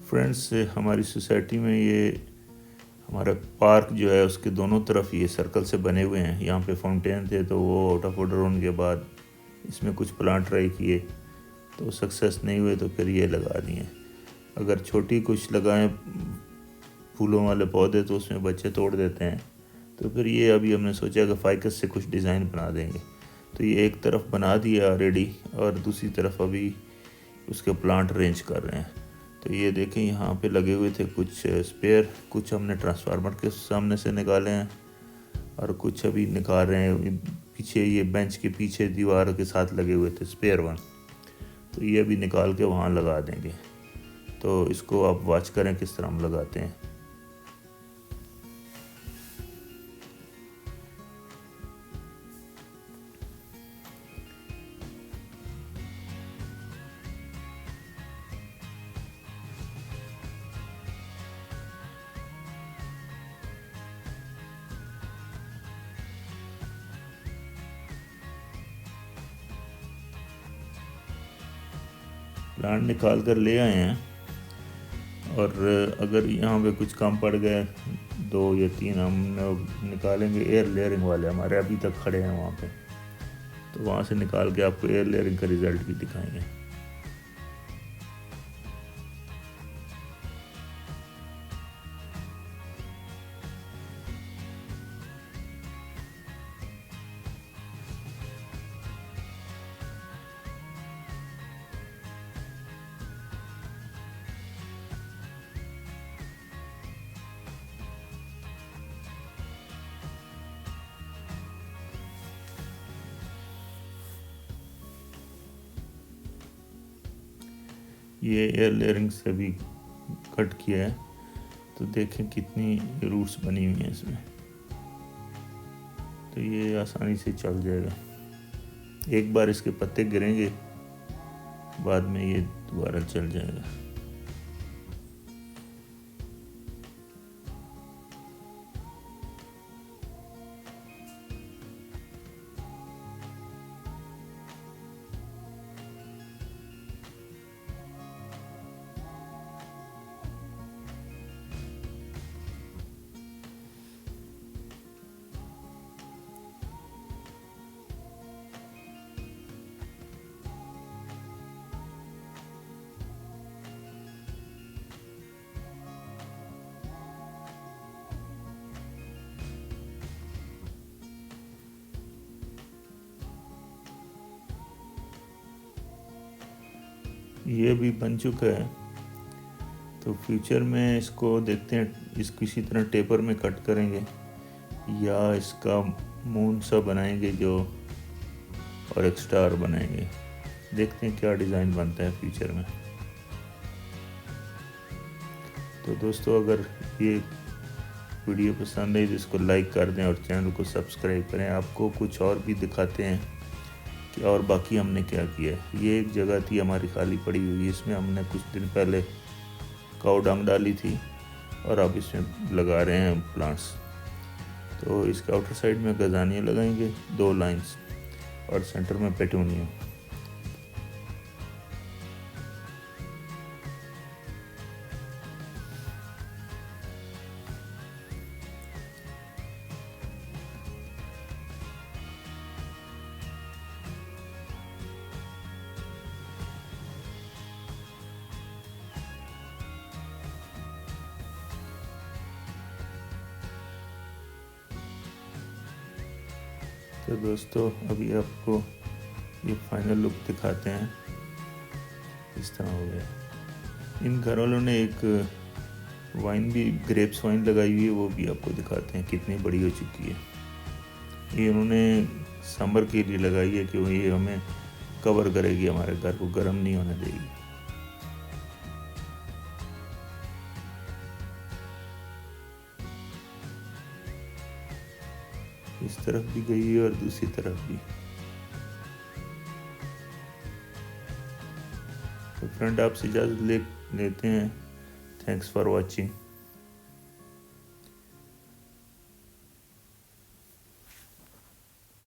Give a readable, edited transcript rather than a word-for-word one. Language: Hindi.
फ्रेंड्स, हमारी सोसाइटी में ये हमारा पार्क जो है उसके दोनों तरफ ये सर्कल से बने हुए हैं। यहाँ पे फाउंटेन थे तो वो आउट ऑफ ऑर्डर होने के बाद इसमें कुछ प्लांट ट्राई किए तो सक्सेस नहीं हुए तो फिर ये लगा दिए। अगर छोटी कुछ लगाएं फूलों वाले पौधे तो उसमें बच्चे तोड़ देते हैं। तो फिर ये अभी हमने सोचा कि फाइकस से कुछ डिज़ाइन बना देंगे। तो ये एक तरफ बना दिया ऑलरेडी और दूसरी तरफ अभी उसके प्लांट अरेंज कर रहे हैं। तो ये देखें, यहाँ पे लगे हुए थे कुछ स्पेयर, कुछ हमने ट्रांसफार्मर के सामने से निकाले हैं और कुछ अभी निकाल रहे हैं। पीछे ये बेंच के पीछे दीवार के साथ लगे हुए थे स्पेयर वन, तो ये भी निकाल के वहाँ लगा देंगे। तो इसको आप वॉच करें किस तरह हम लगाते हैं। प्लांट निकाल कर ले आए हैं और अगर यहाँ पे कुछ कम पड़ गए 2 या 3 हम निकालेंगे। एयर लेयरिंग वाले हमारे अभी तक खड़े हैं वहाँ पे, तो वहाँ से निकाल के आपको एयर लेयरिंग का रिज़ल्ट भी दिखाएंगे। ये एयर लेयरिंग से भी कट किया है, तो देखें कितनी रूट्स बनी हुई हैं इसमें। तो ये आसानी से चल जाएगा। एक बार इसके पत्ते गिरेंगे, बाद में ये दोबारा चल जाएगा। ये भी बन चुका है। तो फ्यूचर में इसको देखते हैं, इसको इसी तरह टेपर में कट करेंगे या इसका मून सा बनाएंगे जो, और एक स्टार बनाएंगे। देखते हैं क्या डिज़ाइन बनता है फ्यूचर में। तो दोस्तों, अगर ये वीडियो पसंद आई तो इसको लाइक कर दें और चैनल को सब्सक्राइब करें। आपको कुछ और भी दिखाते हैं कि और बाकी हमने क्या किया है। ये एक जगह थी हमारी खाली पड़ी हुई, इसमें हमने कुछ दिन पहले काऊ डंग डाली थी और अब इसमें लगा रहे हैं प्लांट्स। तो इसके आउटर साइड में गजानिया लगाएंगे 2 लाइंस और सेंटर में पेटूनिया। तो दोस्तों, अभी आपको ये फाइनल लुक दिखाते हैं। इस तरह हो गया। इन घर वालों ने एक वाइन भी, ग्रेप्स वाइन लगाई हुई है, वो भी आपको दिखाते हैं कितनी बड़ी हो चुकी है। ये उन्होंने समर के लिए लगाई है क्योंकि ये हमें कवर करेगी, हमारे घर को गर्म नहीं होने देगी। इस तरफ भी गई है और दूसरी तरफ भी। तो फ्रेंड, आपसे इजाज़त लेते हैं। Thanks for watching.